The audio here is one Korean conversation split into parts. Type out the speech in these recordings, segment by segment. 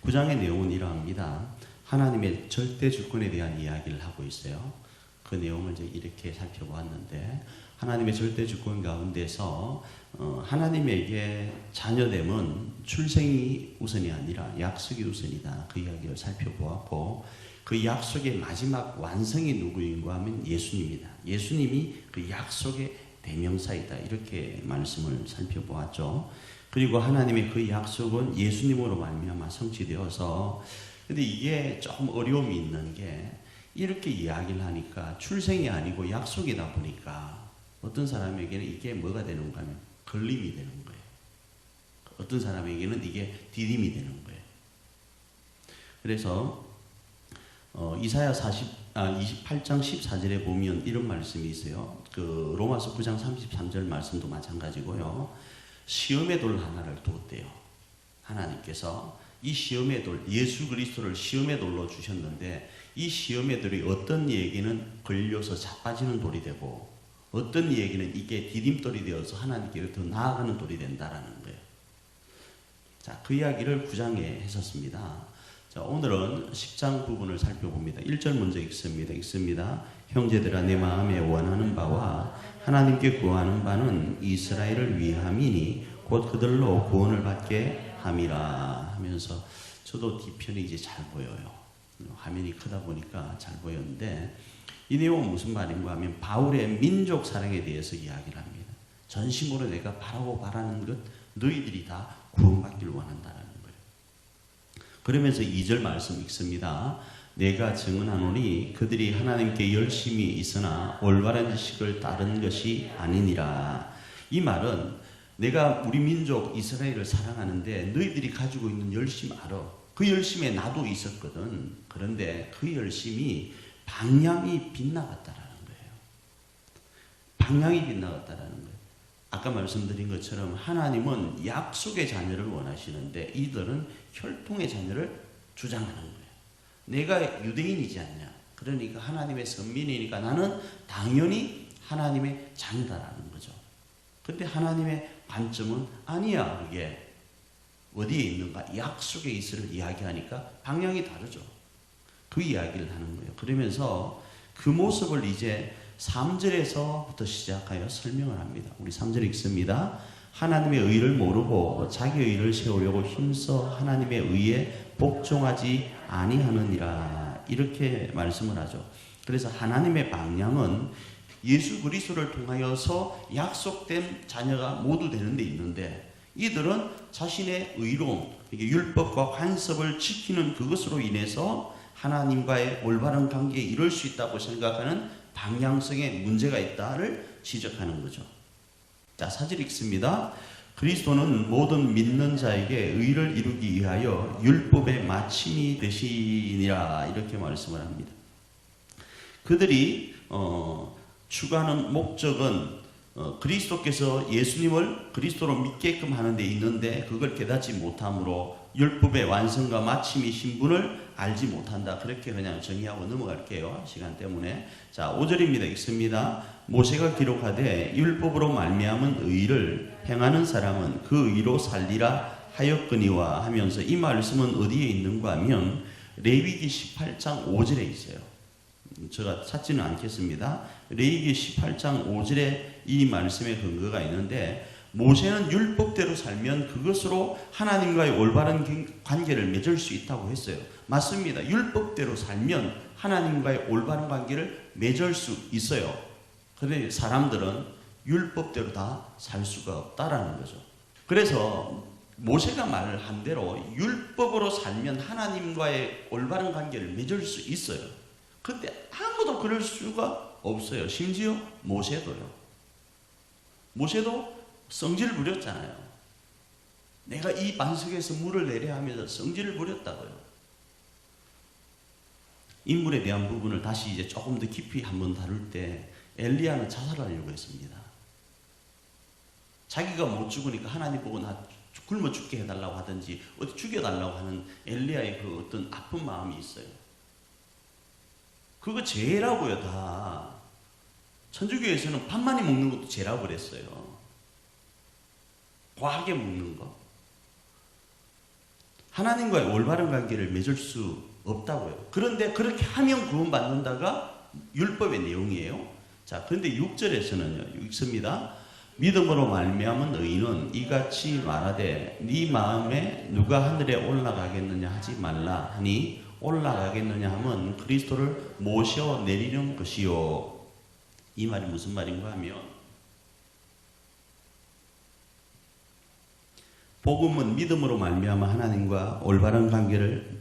9장의 내용은 이러합니다. 하나님의 절대 주권에 대한 이야기를 하고 있어요. 그 내용을 이제 이렇게 살펴보았는데, 하나님의 절대 주권 가운데서 하나님에게 자녀됨은 출생이 우선이 아니라 약속이 우선이다. 그 이야기를 살펴보았고, 그 약속의 마지막 완성이 누구인가 하면 예수님이다. 예수님이 그 약속의 대명사이다. 이렇게 말씀을 살펴보았죠. 그리고 하나님의 그 약속은 예수님으로 말미암아 성취되어서, 근데 이게 조금 어려움이 있는 게, 이렇게 이야기를 하니까 출생이 아니고 약속이다 보니까 어떤 사람에게는 이게 뭐가 되는가 하면 걸림이 되는 거예요. 어떤 사람에게는 이게 디딤이 되는 거예요. 그래서 이사야 28장 14절에 보면 이런 말씀이 있어요. 그 로마서 9장 33절 말씀도 마찬가지고요. 시험의 돌 하나를 두었대요. 하나님께서 이 시험의 돌, 예수 그리스도를 시험의 돌로 주셨는데, 이 시험의 돌이 어떤 이에게는 걸려서 자빠지는 돌이 되고, 어떤 이에게는 이게 디딤돌이 되어서 하나님께 더 나아가는 돌이 된다라는 거예요. 자, 그 이야기를 9장에 했었습니다. 자, 오늘은 10장 부분을 살펴봅니다. 1절 먼저 읽습니다. 형제들아, 내 마음에 원하는 바와 하나님께 구하는 바는 이스라엘을 위함이니 곧 그들로 구원을 받게 함이라 하면서, 저도 뒤편이 이제 잘 보여요. 화면이 크다 보니까 잘 보였는데, 이 내용은 무슨 말인가 하면 바울의 민족 사랑에 대해서 이야기를 합니다. 전심으로 내가 바라는 것, 너희들이 다 구원받기를 원한다라는 거예요. 그러면서 2절 말씀 읽습니다. 내가 증언하노니 그들이 하나님께 열심히 있으나 올바른 지식을 따른 것이 아니니라. 이 말은 내가 우리 민족 이스라엘을 사랑하는데 너희들이 가지고 있는 열심 알아. 그 열심에 나도 있었거든. 그런데 그 열심이 방향이 빗나갔다라는 거예요. 방향이 빗나갔다라는 거예요. 아까 말씀드린 것처럼 하나님은 약속의 자녀를 원하시는데 이들은 혈통의 자녀를 주장하는 거예요. 내가 유대인이지 않냐. 그러니까 하나님의 선민이니까 나는 당연히 하나님의 자녀다라는 거죠. 근데 하나님의 관점은 아니야. 그게 어디에 있는가? 약속의 있음을 이야기하니까 방향이 다르죠. 그 이야기를 하는 거예요. 그러면서 그 모습을 이제 3절에서부터 시작하여 설명을 합니다. 우리 3절 읽습니다. 하나님의 의를 모르고 자기 의를 세우려고 힘써 하나님의 의에 복종하지 아니하느니라. 이렇게 말씀을 하죠. 그래서 하나님의 방향은 예수 그리스도를 통하여서 약속된 자녀가 모두 되는 데 있는데, 이들은 자신의 의로움, 율법과 관습을 지키는 그것으로 인해서 하나님과의 올바른 관계에 이룰 수 있다고 생각하는 방향성에 문제가 있다를 지적하는 거죠. 자, 4절 읽습니다. 그리스도는 모든 믿는 자에게 의를 이루기 위하여 율법의 마침이 되시니라. 이렇게 말씀을 합니다. 그들이 추구하는 목적은 그리스도께서 예수님을 그리스도로 믿게끔 하는 데 있는데, 그걸 깨닫지 못함으로 율법의 완성과 마침이신 분을 알지 못한다. 그렇게 그냥 정의하고 넘어갈게요. 시간 때문에. 자, 5절입니다. 읽습니다. 모세가 기록하되 율법으로 말미암은 의를 행하는 사람은 그 의로 살리라 하였거니와 하면서, 이 말씀은 어디에 있는가 하면 레위기 18장 5절에 있어요. 제가 찾지는 않겠습니다. 레위기 18장 5절에 이 말씀의 근거가 있는데, 모세는 율법대로 살면 그것으로 하나님과의 올바른 관계를 맺을 수 있다고 했어요. 맞습니다. 율법대로 살면 하나님과의 올바른 관계를 맺을 수 있어요. 그런데 사람들은 율법대로 다 살 수가 없다라는 거죠. 그래서 모세가 말을 한 대로 율법으로 살면 하나님과의 올바른 관계를 맺을 수 있어요. 근데 아무도 그럴 수가 없어요. 심지어 모세도요. 모세도 성질을 부렸잖아요. 내가 이 반석에서 물을 내려 하면서 성질을 부렸다고요. 인물에 대한 부분을 다시 이제 조금 더 깊이 한번 다룰 때, 엘리야는 자살하려고 했습니다. 자기가 못 죽으니까 하나님 보고 나 굶어 죽게 해달라고 하든지 어디 죽여달라고 하는 엘리야의 그 어떤 아픈 마음이 있어요. 그거 죄라고요. 다 천주교에서는 밥 많이 먹는 것도 죄라고 그랬어요. 과하게 먹는 거. 하나님과의 올바른 관계를 맺을 수 없다고요. 그런데 그렇게 하면 구원받는다가 율법의 내용이에요. 자, 그런데 6절에서는요. 읽습니다. 믿음으로 말미암은 의인은 이같이 말하되 네 마음에 누가 하늘에 올라가겠느냐 하지 말라 하니 올라가겠느냐 하면 그리스도를 모셔 내리는 것이요. 이 말이 무슨 말인가 하면 복음은 믿음으로 말미암아 하나님과 올바른 관계를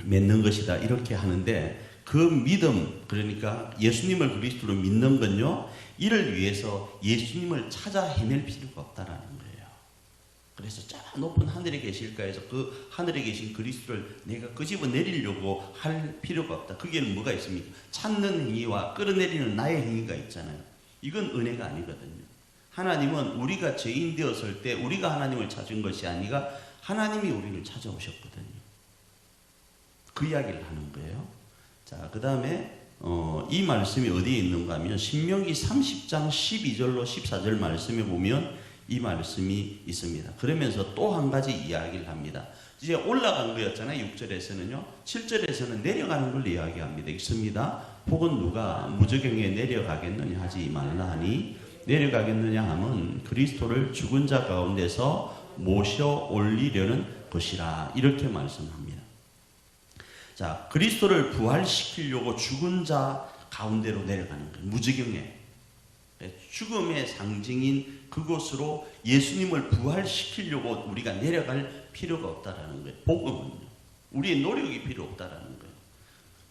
맺는 것이다 이렇게 하는데 그 믿음 그러니까 예수님을 그리스도로 믿는 건요 이를 위해서 예수님을 찾아 헤맬 필요가 없다라는 거예요. 그래서 저 높은 하늘에 계실까 해서 그 하늘에 계신 그리스도를 내가 끄집어 내리려고 할 필요가 없다. 거기에는 뭐가 있습니까? 찾는 행위와 끌어내리는 나의 행위가 있잖아요. 이건 은혜가 아니거든요. 하나님은 우리가 죄인 되었을 때 우리가 하나님을 찾은 것이 아니라 하나님이 우리를 찾아오셨거든요. 그 이야기를 하는 거예요. 자, 그 다음에 이 말씀이 어디에 있는가 하면 신명기 30장 12절로 14절 말씀에 보면 이 말씀이 있습니다. 그러면서 또 한 가지 이야기를 합니다. 이제 올라간 거였잖아요. 6절에서는요. 7절에서는 내려가는 걸 이야기합니다. 있습니다. 혹은 누가 무저경에 내려가겠느냐 하지 말라 하니 내려가겠느냐 하면 그리스도를 죽은 자 가운데서 모셔 올리려는 것이라 이렇게 말씀합니다. 자, 그리스도를 부활시키려고 죽은 자 가운데로 내려가는 거예요. 무지경에. 죽음의 상징인 그곳으로 예수님을 부활시키려고 우리가 내려갈 필요가 없다라는 거예요. 복음은요. 우리의 노력이 필요 없다라는 거예요.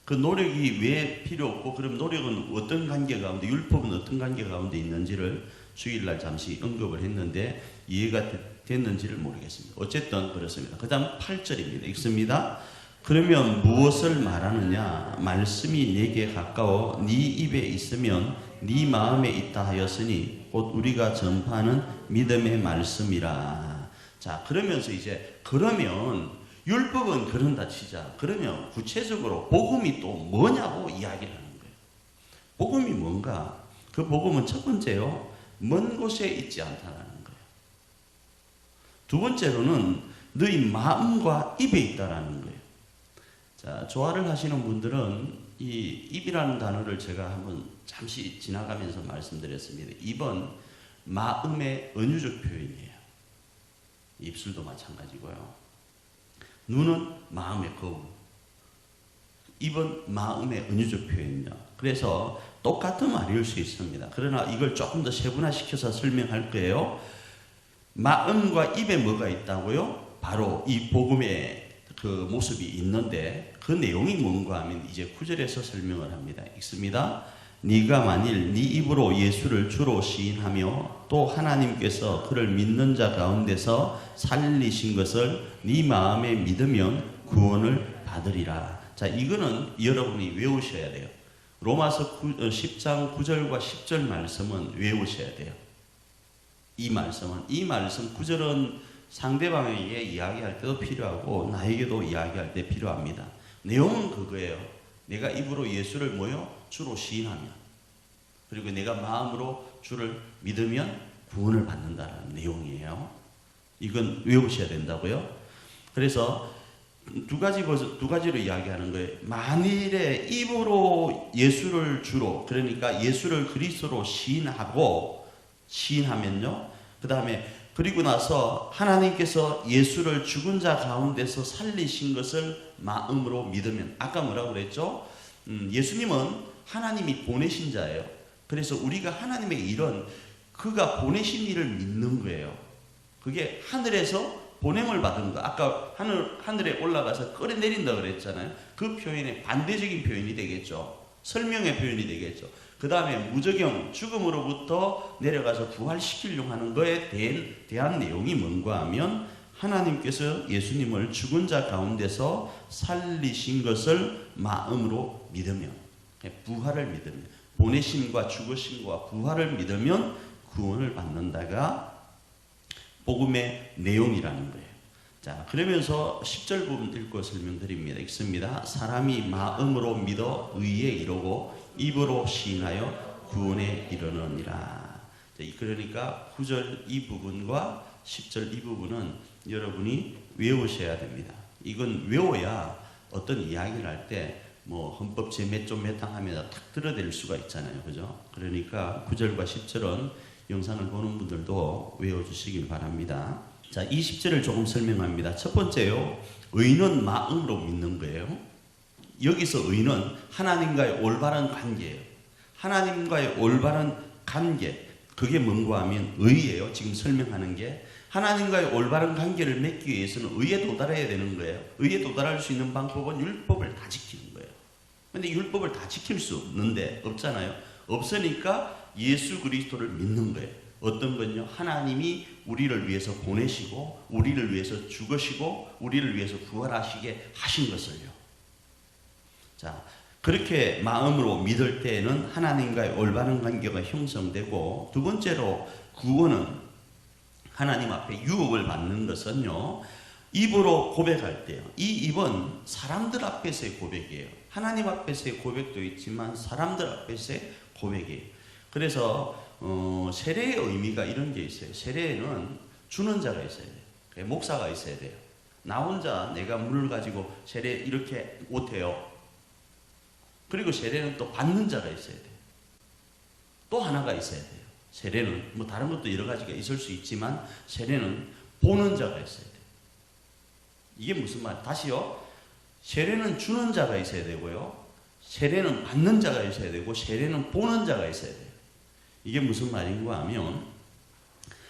그 노력이 왜 필요 없고 그럼 노력은 어떤 관계 가운데 율법은 어떤 관계 가운데 있는지를 주일날 잠시 언급을 했는데 이해가 됐는지를 모르겠습니다. 어쨌든 그렇습니다. 그 다음 8절입니다. 읽습니다. 그러면 무엇을 말하느냐? 말씀이 내게 가까워 네 입에 있으면 네 마음에 있다 하였으니 곧 우리가 전파하는 믿음의 말씀이라. 자, 그러면서 이제 그러면 율법은 그런다 치자. 그러면 구체적으로 복음이 또 뭐냐고 이야기를 하는 거예요. 복음이 뭔가? 그 복음은 첫 번째요. 먼 곳에 있지 않다라는 거예요. 두 번째로는 너희 마음과 입에 있다라는 거예요. 자, 조화를 하시는 분들은 이 입이라는 단어를 제가 한번 잠시 지나가면서 말씀드렸습니다. 입은 마음의 은유적 표현이에요. 입술도 마찬가지고요. 눈은 마음의 거울. 입은 마음의 은유적 표현이요. 그래서 똑같은 말일 수 있습니다. 그러나 이걸 조금 더 세분화시켜서 설명할 거예요. 마음과 입에 뭐가 있다고요? 바로 이 복음의 그 모습이 있는데 그 내용이 뭔가 하면 이제 9절에서 설명을 합니다. 읽습니다. 네가 만일 네 입으로 예수를 주로 시인하며 또 하나님께서 그를 믿는 자 가운데서 살리신 것을 네 마음에 믿으면 구원을 받으리라. 자, 이거는 여러분이 외우셔야 돼요. 로마서 10장 9절과 10절 말씀은 외우셔야 돼요. 이 말씀 9절은 상대방에게 이야기할 때도 필요하고 나에게도 이야기할 때 필요합니다. 내용은 그거예요. 내가 입으로 예수를 주로 시인하면 그리고 내가 마음으로 주를 믿으면 구원을 받는다는 내용이에요. 이건 외우셔야 된다고요. 그래서 두 가지로 이야기하는 거예요. 만일에 입으로 예수를 주로 그러니까 예수를 그리스도로 시인하면요. 그 다음에 그리고 나서 하나님께서 예수를 죽은 자 가운데서 살리신 것을 마음으로 믿으면 아까 뭐라고 그랬죠? 예수님은 하나님이 보내신 자예요. 그래서 우리가 하나님의 일은 그가 보내신 일을 믿는 거예요. 그게 하늘에서 보냄을 받은 거. 아까 하늘에 올라가서 끌어내린다 그랬잖아요. 그 표현의 반대적인 표현이 되겠죠. 설명의 표현이 되겠죠. 그 다음에 무저경, 죽음으로부터 내려가서 부활시키려고 하는 것에 대한 내용이 뭔가 하면 하나님께서 예수님을 죽은 자 가운데서 살리신 것을 마음으로 믿으면 부활을 믿으면 보내심과 죽으심과 부활을 믿으면 구원을 받는다가 복음의 내용이라는 거예요. 자, 그러면서 10절 부분 읽고 설명드립니다. 읽습니다. 사람이 마음으로 믿어 의에 이르고 입으로 시인하여 구원에 이르느니라. 그러니까 9절 이 부분과 10절 이 부분은 여러분이 외우셔야 됩니다. 이건 외워야 어떤 이야기를 할 때 뭐 헌법 제 몇 조 몇 항 하면 탁 들어댈 수가 있잖아요. 그죠? 그러니까 9절과 10절은 영상을 보는 분들도 외워주시길 바랍니다. 자, 이 10절을 조금 설명합니다. 첫 번째요. 의는 마음으로 믿는 거예요. 여기서 의는 하나님과의 올바른 관계예요. 하나님과의 올바른 관계. 그게 뭔가 하면 의예요. 지금 설명하는 게. 하나님과의 올바른 관계를 맺기 위해서는 의에 도달해야 되는 거예요. 의에 도달할 수 있는 방법은 율법을 다 지키는 거예요. 근데 율법을 다 지킬 수 없는데, 없잖아요. 없으니까 예수 그리스도를 믿는 거예요. 어떤 건요? 하나님이 우리를 위해서 보내시고 우리를 위해서 죽으시고 우리를 위해서 부활하시게 하신 것을요. 자, 그렇게 마음으로 믿을 때에는 하나님과의 올바른 관계가 형성되고, 두 번째로 구원은 하나님 앞에 유업을 받는 것은요, 입으로 고백할 때요. 이 입은 사람들 앞에서의 고백이에요. 하나님 앞에서의 고백도 있지만 사람들 앞에서의 고백이에요. 그래서 세례의 의미가 이런 게 있어요. 세례에는 주는 자가 있어야 돼요. 목사가 있어야 돼요. 나 혼자 내가 물을 가지고 세례 이렇게 못해요. 그리고 세례는 또 받는 자가 있어야 돼요. 또 하나가 있어야 돼요. 세례는 뭐 다른 것도 여러 가지가 있을 수 있지만 세례는 보는 자가 있어야 돼요. 이게 무슨 말? 다시요. 세례는 주는 자가 있어야 되고요. 세례는 받는 자가 있어야 되고 세례는 보는 자가 있어야 돼요. 이게 무슨 말인가 하면,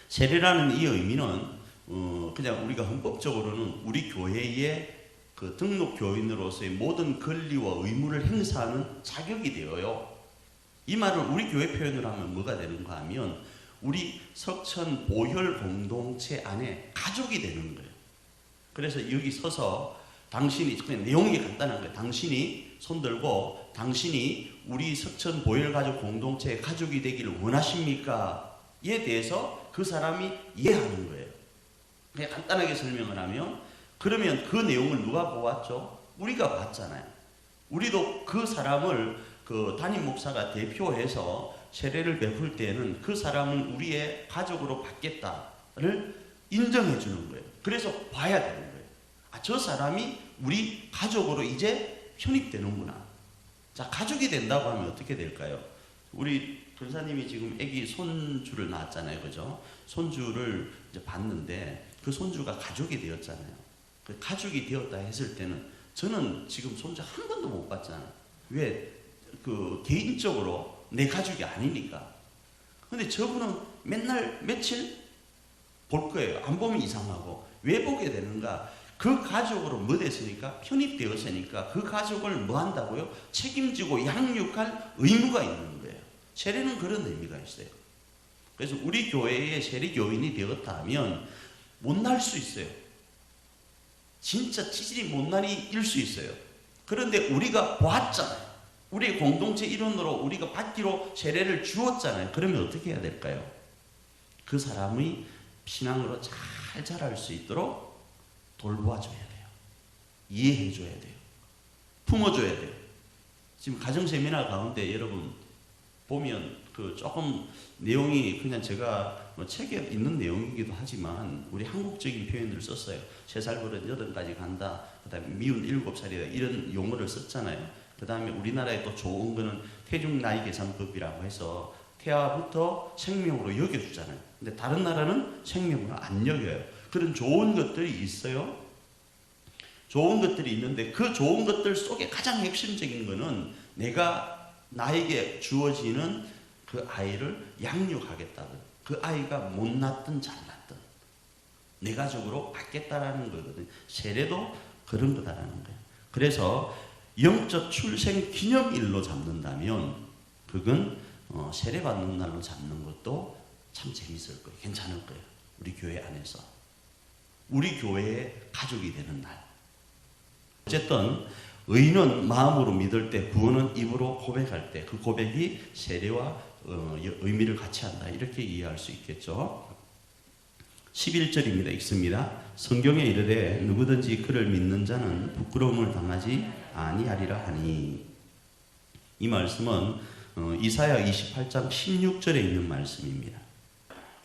세례라는 이 의미는 그냥 우리가 헌법적으로는 우리 교회의 그 등록 교인으로서의 모든 권리와 의무를 행사하는 자격이 되어요. 이 말을 우리 교회 표현으로 하면 뭐가 되는가 하면, 우리 석천 보혈 공동체 안에 가족이 되는 거예요. 그래서 여기 서서 당신이, 그냥 내용이 간단한 거예요. 당신이 손들고 당신이 우리 석천 보혈 가족 공동체의 가족이 되기를 원하십니까? 에 대해서 그 사람이 이해하는 거예요. 그냥 간단하게 설명을 하면, 그러면 그 내용을 누가 보았죠? 우리가 봤잖아요. 우리도 그 사람을 그 담임 목사가 대표해서 세례를 베풀 때는 그 사람을 우리의 가족으로 받겠다를 인정해 주는 거예요. 그래서 봐야 되는 거예요. 아, 저 사람이 우리 가족으로 이제 편입되는구나. 자, 가족이 된다고 하면 어떻게 될까요? 우리 전사님이 지금 아기 손주를 낳았잖아요. 그죠? 손주를 이제 봤는데 그 손주가 가족이 되었잖아요. 그 가족이 되었다 했을 때는 저는 지금 손주 한 번도 못 봤잖아요. 왜? 그 개인적으로 내 가족이 아니니까. 근데 저분은 맨날 며칠 볼 거예요. 안 보면 이상하고. 왜 보게 되는가? 그 가족으로 뭐 됐으니까? 편입되었으니까 그 가족을 뭐 한다고요? 책임지고 양육할 의무가 있는 거예요. 세례는 그런 의미가 있어요. 그래서 우리 교회에 세례 교인이 되었다 하면 못날 수 있어요. 진짜 치질이 못난이일 수 있어요. 그런데 우리가 보았잖아요. 우리 공동체 일원으로 우리가 받기로 세례를 주었잖아요. 그러면 어떻게 해야 될까요? 그 사람의 신앙으로 잘 자랄 수 있도록 돌보아줘야 돼요. 이해해줘야 돼요. 품어줘야 돼요. 지금 가정 세미나 가운데 여러분 보면 그 조금 내용이 그냥 제가 뭐 책에 있는 내용이기도 하지만 우리 한국적인 표현들을 썼어요. 3살 버릇 8까지 간다. 그 다음에 미운 7살이다. 이런 용어를 썼잖아요. 그 다음에 우리나라에 또 좋은 거는 태중 나이 계산법이라고 해서 태아부터 생명으로 여겨주잖아요. 근데 다른 나라는 생명으로 안 여겨요. 그런 좋은 것들이 있어요. 좋은 것들이 있는데 그 좋은 것들 속에 가장 핵심적인 거는 내가 나에게 주어지는 그 아이를 양육하겠다는, 그 아이가 못났든 잘났든 내 가족으로 받겠다라는 거거든요. 세례도 그런 거다라는 거예요. 그래서 영적 출생 기념일로 잡는다면 그건 세례 받는 날로 잡는 것도 참 재밌을 거예요. 괜찮을 거예요. 우리 교회 안에서 우리 교회의 가족이 되는 날. 어쨌든 의는 마음으로 믿을 때, 구원은 입으로 고백할 때, 그 고백이 세례와 의미를 같이 한다. 이렇게 이해할 수 있겠죠. 11절입니다. 읽습니다. 성경에 이르되 누구든지 그를 믿는 자는 부끄러움을 당하지 아니하리라 하니. 이 말씀은 이사야 28장 16절에 있는 말씀입니다.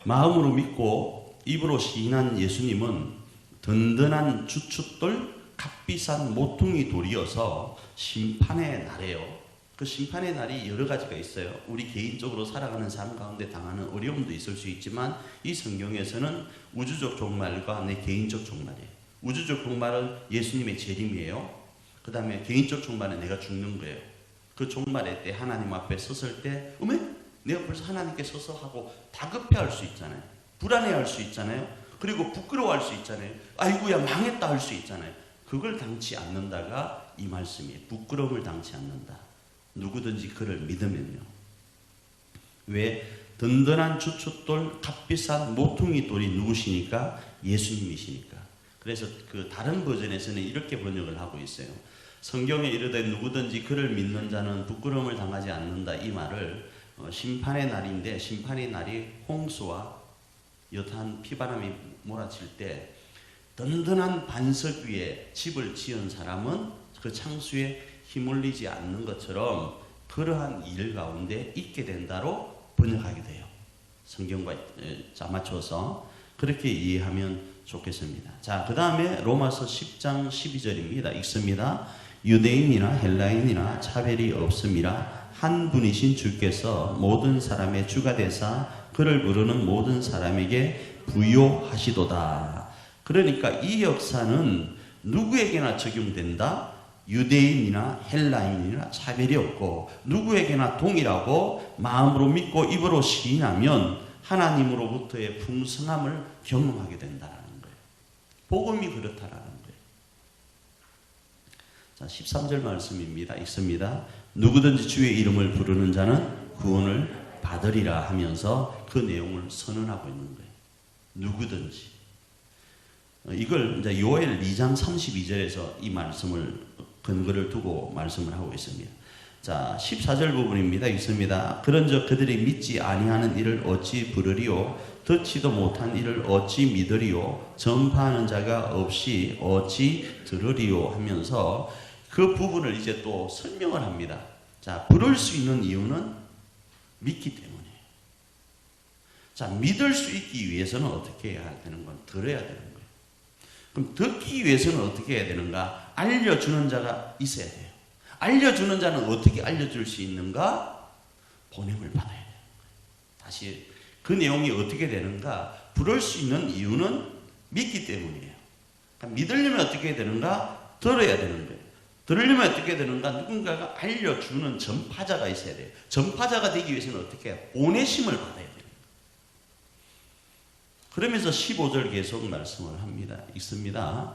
마음으로 믿고 입으로 시인한 예수님은 든든한 주춧돌, 값비싼 모퉁이 돌이어서 심판의 날이에요. 그 심판의 날이 여러 가지가 있어요. 우리 개인적으로 살아가는 삶 가운데 당하는 어려움도 있을 수 있지만 이 성경에서는 우주적 종말과 내 개인적 종말이에요. 우주적 종말은 예수님의 재림이에요. 그 다음에 개인적 종말은 내가 죽는 거예요. 그 종말의 때 하나님 앞에 섰을 때 어메? 내가 벌써 하나님께 서서 하고 다급해할 수 있잖아요. 불안해할 수 있잖아요. 그리고 부끄러워할 수 있잖아요. 아이고야 망했다 할 수 있잖아요. 그걸 당치 않는다가 이 말씀이에요. 부끄러움을 당치 않는다. 누구든지 그를 믿으면요. 왜? 든든한 주춧돌 값비싼 모퉁이 돌이 누구시니까? 예수님이시니까. 그래서 그 다른 버전에서는 이렇게 번역을 하고 있어요. 성경에 이르되 누구든지 그를 믿는 자는 부끄러움을 당하지 않는다. 이 말을 심판의 날인데 심판의 날이 홍수와 여탄 피바람이 몰아칠 때 든든한 반석 위에 집을 지은 사람은 그 창수에 힘올리지 않는 것처럼 그러한 일 가운데 있게 된다로 번역하게 돼요. 성경과 맞춰서 그렇게 이해하면 좋겠습니다. 자, 그 다음에 로마서 10장 12절입니다. 읽습니다. 유대인이나 헬라인이나 차별이 없음이라 한 분이신 주께서 모든 사람의 주가 되사 그를 부르는 모든 사람에게 부요하시도다. 그러니까 이 역사는 누구에게나 적용된다. 유대인이나 헬라인이나 차별이 없고 누구에게나 동일하고 마음으로 믿고 입으로 시인하면 하나님으로부터의 풍성함을 경험하게 된다는 거예요. 복음이 그렇다라는 거예요. 자, 13절 말씀입니다. 읽습니다. 누구든지 주의 이름을 부르는 자는 구원을 받으리라 하면서 그 내용을 선언하고 있는 거예요. 누구든지. 이걸 이제 요엘 2장 32절에서 이 말씀을 근거를 두고 말씀을 하고 있습니다. 자, 14절 부분입니다. 읽습니다. 그런즉 그들이 믿지 아니하는 이를 어찌 부르리요? 듣지도 못한 이를 어찌 믿으리요? 전파하는 자가 없이 어찌 들으리요? 하면서 그 부분을 이제 또 설명을 합니다. 자, 부를 수 있는 이유는 믿기 때문이에요. 자, 믿을 수 있기 위해서는 어떻게 해야 되는 건 들어야 되는 거예요. 그럼 듣기 위해서는 어떻게 해야 되는가? 알려주는 자가 있어야 돼요. 알려주는 자는 어떻게 알려줄 수 있는가? 보냄을 받아야 돼요. 다시 그 내용이 어떻게 되는가? 부를 수 있는 이유는 믿기 때문이에요. 그러니까 믿으려면 어떻게 해야 되는가? 들어야 되는 거예요. 들으려면 어떻게 해야 되는가? 누군가가 알려주는 전파자가 있어야 돼요. 전파자가 되기 위해서는 어떻게 해요? 보내심을 받아야 돼요. 그러면서 15절 계속 말씀을 합니다. 읽습니다.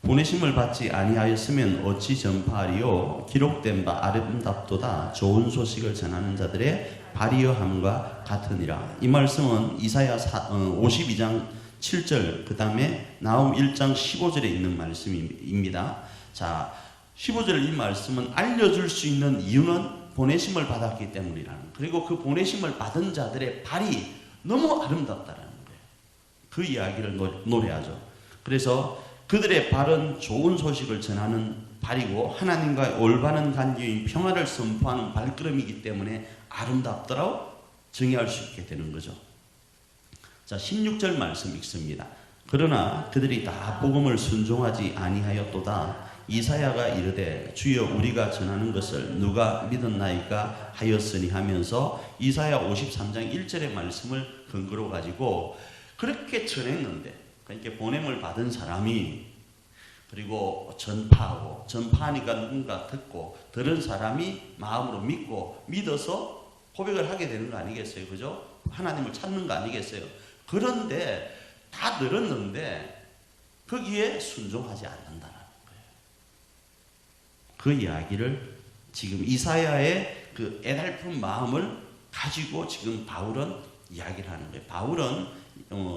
보내심을 받지 아니하였으면 어찌 전파하리요? 기록된 바 아름답도다 좋은 소식을 전하는 자들의 발이여함과 같으니라. 이 말씀은 이사야 52장 7절 그 다음에 나훔 1장 15절에 있는 말씀입니다. 자, 15절 이 말씀은 알려줄 수 있는 이유는 보내심을 받았기 때문이라는, 그리고 그 보내심을 받은 자들의 발이 너무 아름답다라는 거예요. 그 이야기를 노래하죠. 그래서 그들의 발은 좋은 소식을 전하는 발이고 하나님과의 올바른 관계인 평화를 선포하는 발걸음이기 때문에 아름답더라고 정의할 수 있게 되는 거죠. 자, 16절 말씀 읽습니다. 그러나 그들이 다 복음을 순종하지 아니하였도다. 이사야가 이르되 주여 우리가 전하는 것을 누가 믿었나이까 하였으니 하면서 이사야 53장 1절의 말씀을 근거로 가지고 그렇게 전했는데, 그러니까 보냄을 받은 사람이 그리고 전파하니까 누군가 듣고 들은 사람이 마음으로 믿고 믿어서 고백을 하게 되는 거 아니겠어요? 그죠? 하나님을 찾는 거 아니겠어요? 그런데 다 들었는데 거기에 순종하지 않는다는 거예요. 그 이야기를 지금 이사야의 그 애달픈 마음을 가지고 지금 바울은 이야기를 하는 거예요. 바울은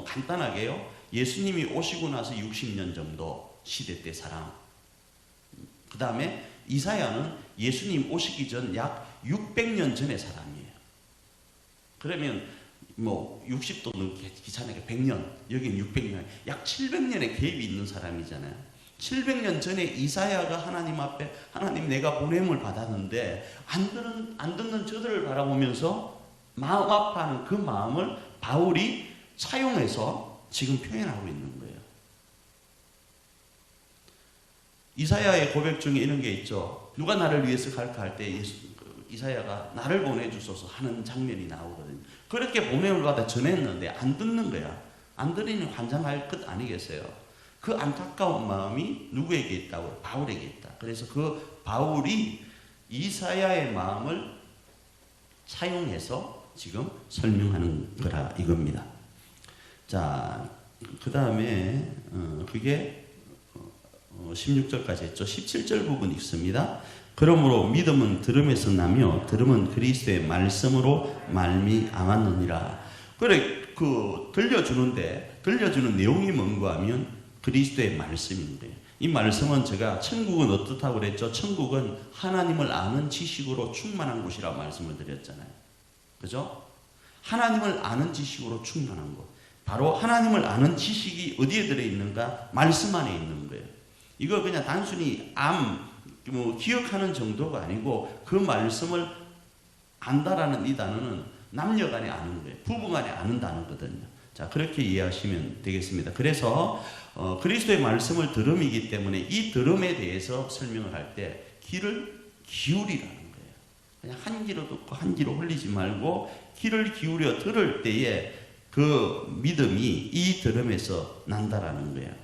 간단하게요, 예수님이 오시고 나서 60년 정도 시대 때 사람, 그 다음에 이사야는 예수님 오시기 전 약 600년 전의 사람이에요. 그러면 뭐 60도 넘게 귀찮으니까 100년, 여기는 600년, 약 700년의 갭이 있는 사람이잖아요. 700년 전에 이사야가 하나님 앞에 하나님 내가 보냄을 받았는데 안 듣는 저들을 바라보면서 마음 아파하는 그 마음을 바울이 차용해서 지금 표현하고 있는 거예요. 이사야의 고백 중에 이런 게 있죠. 누가 나를 위해서 갈까 할 때 이사야가 나를 보내주소서 하는 장면이 나오거든요. 그렇게 보냄을 받아 전했는데 안 듣는 거야. 안 들으니 환장할 것 아니겠어요? 그 안타까운 마음이 누구에게 있다고? 바울에게 있다. 그래서 그 바울이 이사야의 마음을 차용해서 지금 설명하는 거라 이겁니다. 자, 그 다음에 그게 16절까지 했죠. 17절 부분이 있습니다. 그러므로 믿음은 들음에서 나며 들음은 그리스도의 말씀으로 말미암았느니라. 그래, 들려주는 내용이 뭔가 하면 그리스도의 말씀인데, 이 말씀은 제가 천국은 어떻다고 그랬죠? 천국은 하나님을 아는 지식으로 충만한 곳이라고 말씀을 드렸잖아요. 그죠? 하나님을 아는 지식으로 충만한 곳. 바로 하나님을 아는 지식이 어디에 들어있는가? 말씀 안에 있는 거예요. 이거 그냥 단순히 기억하는 정도가 아니고 그 말씀을 안다라는 이 단어는 남녀간에 아는 거예요. 부부간에 아는 단어거든요. 자, 그렇게 이해하시면 되겠습니다. 그래서 그리스도의 말씀을 들음이기 때문에 이 들음에 대해서 설명을 할 때 귀를 기울이라는 거예요. 그냥 한 귀로 듣고 한 귀로 흘리지 말고 귀를 기울여 들을 때에 그 믿음이 이 들음에서 난다라는 거예요.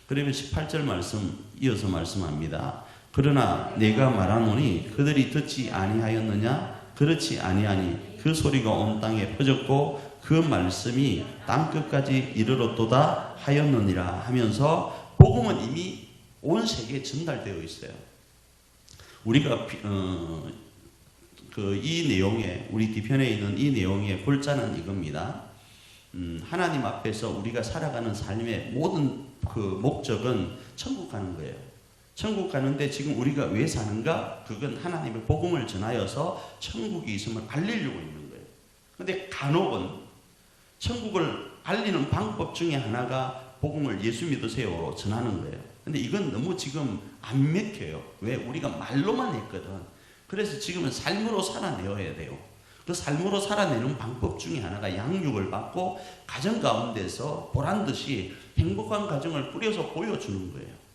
그러면 18절 말씀 이어서 말씀합니다. 그러나 내가 말하노니 그들이 듣지 아니하였느냐? 그렇지 아니하니 그 소리가 온 땅에 퍼졌고 그 말씀이 땅끝까지 이르렀도다 하였느니라 하면서 복음은 이미 온 세계에 전달되어 있어요. 우리가 이 내용에 우리 뒤편에 있는 이 내용의 골자는 이겁니다. 하나님 앞에서 우리가 살아가는 삶의 모든 그 목적은 천국 가는 거예요. 천국 가는데 지금 우리가 왜 사는가? 그건 하나님의 복음을 전하여서 천국이 있음을 알리려고 있는 거예요. 근데 간혹은 천국을 알리는 방법 중에 하나가 복음을 예수 믿으세요로 전하는 거예요. 근데 이건 너무 지금 안 맥혀요. 왜? 우리가 말로만 했거든. 그래서 지금은 삶으로 살아내어야 돼요. 그 삶으로 살아내는 방법 중에 하나가 양육을 받고 가정 가운데서 보란듯이 행복한 가정을 꾸려서 보여주는 거예요.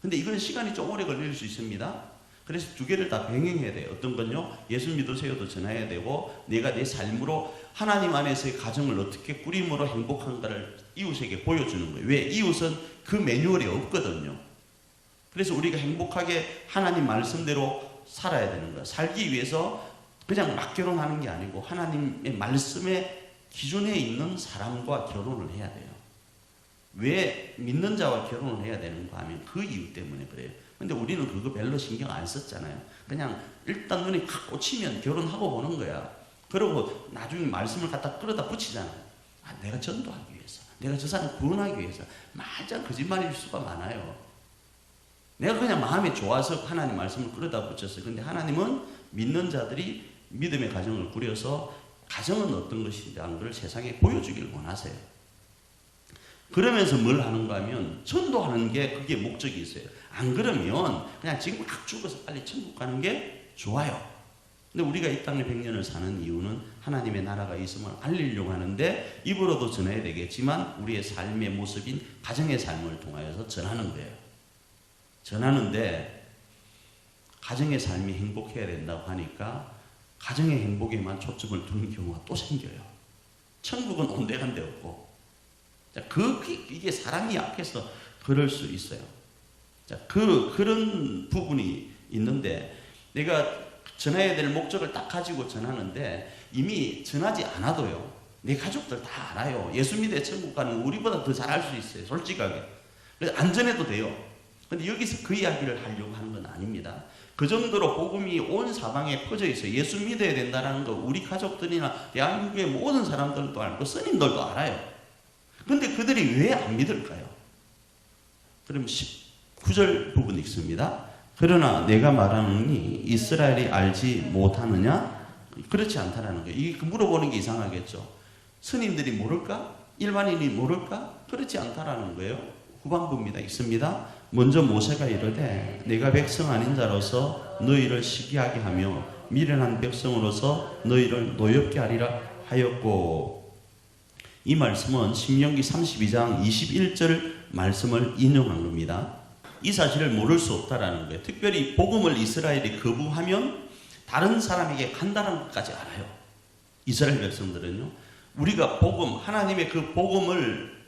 근데 이건 시간이 좀 오래 걸릴 수 있습니다. 그래서 두 개를 다 병행해야 돼요. 어떤 건요, 예수 믿으세요도 전해야 되고 내가 내 삶으로 하나님 안에서의 가정을 어떻게 꾸림으로 행복한가를 이웃에게 보여주는 거예요. 왜? 이웃은 그 매뉴얼이 없거든요. 그래서 우리가 행복하게 하나님 말씀대로 살아야 되는 거예요. 살기 위해서 그냥 막 결혼하는 게 아니고 하나님의 말씀의 기준에 있는 사람과 결혼을 해야 돼요. 왜 믿는 자와 결혼을 해야 되는가 하면 그 이유 때문에 그래요. 근데 우리는 그거 별로 신경 안 썼잖아요. 그냥 일단 눈이 확 꽂히면 결혼하고 보는 거야. 그리고 나중에 말씀을 갖다 끌어다 붙이잖아. 내가 전도하기 위해서, 내가 저 사람 구원하기 위해서. 말짱 거짓말일 수가 많아요. 내가 그냥 마음이 좋아서 하나님 말씀을 끌어다 붙였어요. 근데 하나님은 믿는 자들이 믿음의 가정을 꾸려서 가정은 어떤 것인지 하는 걸 세상에 보여주길 원하세요. 그러면서 뭘 하는가 하면 전도하는 게 그게 목적이 있어요. 안 그러면 그냥 지금 막 죽어서 빨리 천국 가는 게 좋아요. 근데 우리가 이 땅에 100년을 사는 이유는 하나님의 나라가 있음을 알리려고 하는데 입으로도 전해야 되겠지만 우리의 삶의 모습인 가정의 삶을 통하여서 전하는 거예요. 전하는데 가정의 삶이 행복해야 된다고 하니까 가정의 행복에만 초점을 두는 경우가 또 생겨요. 천국은 온데간데 없고. 자, 이게 사람이 약해서 그럴 수 있어요. 자, 그런 부분이 있는데 내가 전해야 될 목적을 딱 가지고 전하는데 이미 전하지 않아도요. 내 가족들 다 알아요. 예수 믿어 천국 가는 거 우리보다 더 잘할 수 있어요. 솔직하게. 그래서 안 전해도 돼요. 근데 여기서 그 이야기를 하려고 하는 건 아닙니다. 그 정도로 복음이 온 사방에 퍼져 있어요. 예수 믿어야 된다는 거 우리 가족들이나 대한민국의 모든 사람들도 알고 스님들도 알아요. 근데 그들이 왜 안 믿을까요? 그럼 19절 부분이 있습니다. 그러나 내가 말하노니 이스라엘이 알지 못하느냐? 그렇지 않다라는 거예요. 이게 물어보는 게 이상하겠죠. 스님들이 모를까? 일반인이 모를까? 그렇지 않다라는 거예요. 후반부입니다. 있습니다. 먼저 모세가 이르되 내가 백성 아닌 자로서 너희를 시기하게 하며 미련한 백성으로서 너희를 노엽게 하리라 하였고, 이 말씀은 신명기 32장 21절 말씀을 인용한 겁니다. 이 사실을 모를 수 없다라는 거예요. 특별히 복음을 이스라엘이 거부하면 다른 사람에게 간다는 것까지 알아요. 이스라엘 백성들은요. 우리가 복음, 하나님의 그 복음을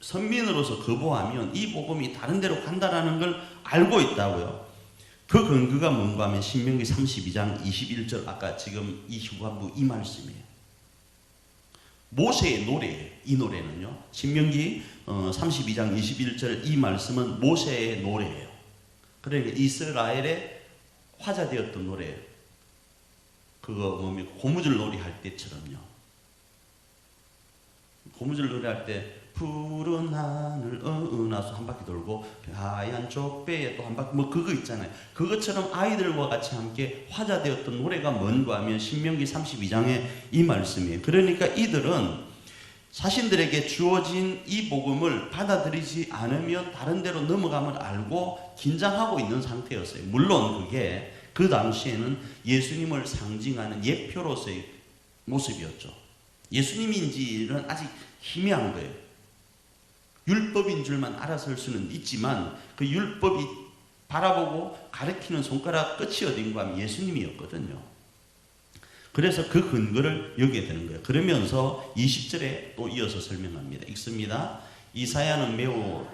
선민으로서 거부하면 이 복음이 다른 데로 간다는 걸 알고 있다고요. 그 근거가 뭔가 하면 신명기 32장 21절 아까 지금 이 후반부 이 말씀이에요. 모세의 노래예요. 이 노래는요. 신명기 32장 21절 이 말씀은 모세의 노래예요. 그러니까 이스라엘의 화자되었던 노래예요. 그거 뭡니까? 고무줄 놀이 할 때처럼요. 고무줄 놀이 할 때 푸른 하늘 은하수 한 바퀴 돌고 하얀 족배에 또 한 바퀴 뭐 그거 있잖아요. 그것처럼 아이들과 같이 함께 화자되었던 노래가 뭔가 하면 신명기 32장의 이 말씀이에요. 그러니까 이들은 자신들에게 주어진 이 복음을 받아들이지 않으면 다른 데로 넘어감을 알고 긴장하고 있는 상태였어요. 물론 그게 그 당시에는 예수님을 상징하는 예표로서의 모습이었죠. 예수님인지는 아직 희미한 거예요. 율법인 줄만 알았을 수는 있지만 그 율법이 바라보고 가리키는 손가락 끝이 어딘가 하면 예수님이었거든요. 그래서 그 근거를 여기에 되는 거예요. 그러면서 20절에 또 이어서 설명합니다. 읽습니다. 이사야는 매우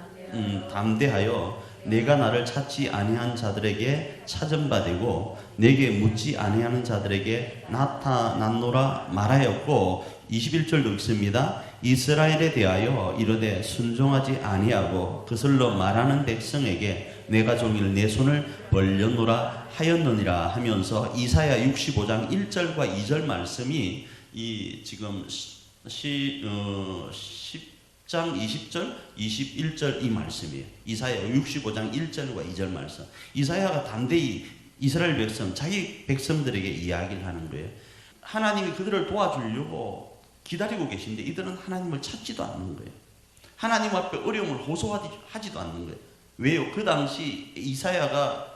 담대하여 내가 나를 찾지 아니한 자들에게 찾은 바 되고 내게 묻지 아니하는 자들에게 나타났노라 말하였고 21절도 읽습니다. 이스라엘에 대하여 이르되 순종하지 아니하고 그슬로 말하는 백성에게 내가 종일 내 손을 벌렸노라 하였느니라 하면서 이사야 65장 1절과 2절 말씀이 이 지금 10장 20절 21절 이 말씀이에요. 이사야 65장 1절과 2절 말씀. 이사야가 담대히 이스라엘 백성 자기 백성들에게 이야기를 하는 거예요. 하나님이 그들을 도와주려고 기다리고 계신데 이들은 하나님을 찾지도 않는 거예요. 하나님 앞에 어려움을 호소하지도 않는 거예요. 왜요? 그 당시 이사야가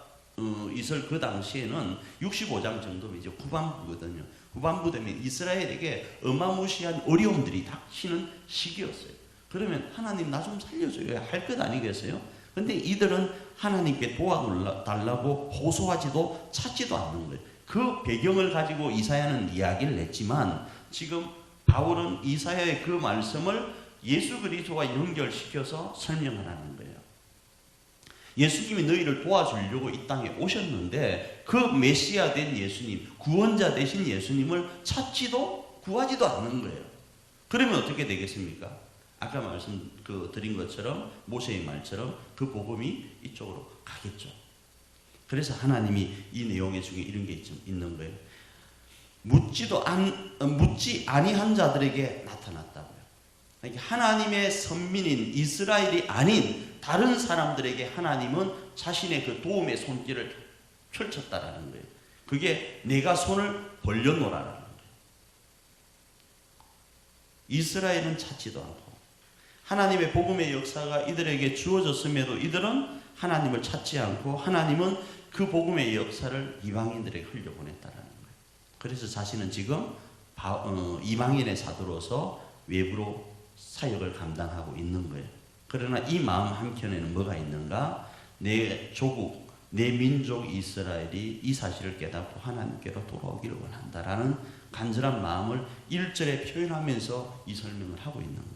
있을 그 당시에는 65장 정도면 이제 후반부거든요. 후반부 되면 이스라엘에게 어마무시한 어려움들이 닥치는 시기였어요. 그러면 하나님 나 좀 살려줘야 할 것 아니겠어요? 근데 이들은 하나님께 도와달라고 호소하지도 찾지도 않는 거예요. 그 배경을 가지고 이사야는 이야기를 했지만 지금 바울은 이사야의 그 말씀을 예수 그리스도와 연결시켜서 설명을 하는 거예요. 예수님이 너희를 도와주려고 이 땅에 오셨는데 그 메시아 된 예수님, 구원자 되신 예수님을 찾지도 구하지도 않는 거예요. 그러면 어떻게 되겠습니까? 아까 드린 것처럼 모세의 말처럼 그 복음이 이쪽으로 가겠죠. 그래서 하나님이 이 내용의 중에 이런 게 있는 거예요. 묻지 아니한 자들에게 나타났다고요. 그러니까 하나님의 선민인 이스라엘이 아닌 다른 사람들에게 하나님은 자신의 그 도움의 손길을 펼쳤다라는 거예요. 그게 내가 손을 벌려놓으라는 거예요. 이스라엘은 찾지도 않고 하나님의 복음의 역사가 이들에게 주어졌음에도 이들은 하나님을 찾지 않고 하나님은 그 복음의 역사를 이방인들에게 흘려보냈다라는 거예요. 그래서 자신은 지금 이방인의 사도로서 외부로 사역을 감당하고 있는 거예요. 그러나 이 마음 한켠에는 뭐가 있는가? 내 조국, 내 민족 이스라엘이 이 사실을 깨닫고 하나님께로 돌아오기를 원한다라는 간절한 마음을 1절에 표현하면서 이 설명을 하고 있는 거예요.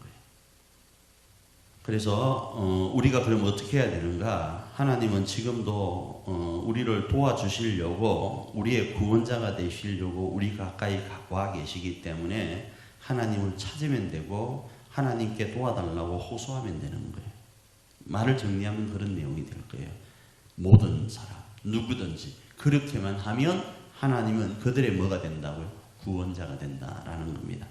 그래서 우리가 그럼 어떻게 해야 되는가? 하나님은 지금도 우리를 도와주시려고 우리의 구원자가 되시려고 우리 가까이 와 계시기 때문에 하나님을 찾으면 되고 하나님께 도와달라고 호소하면 되는 거예요. 말을 정리하면 그런 내용이 될 거예요. 모든 사람, 누구든지 그렇게만 하면 하나님은 그들의 뭐가 된다고요? 구원자가 된다라는 겁니다.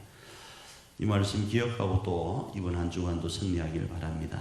이 말씀 기억하고 또 이번 한 주간도 승리하기를 바랍니다.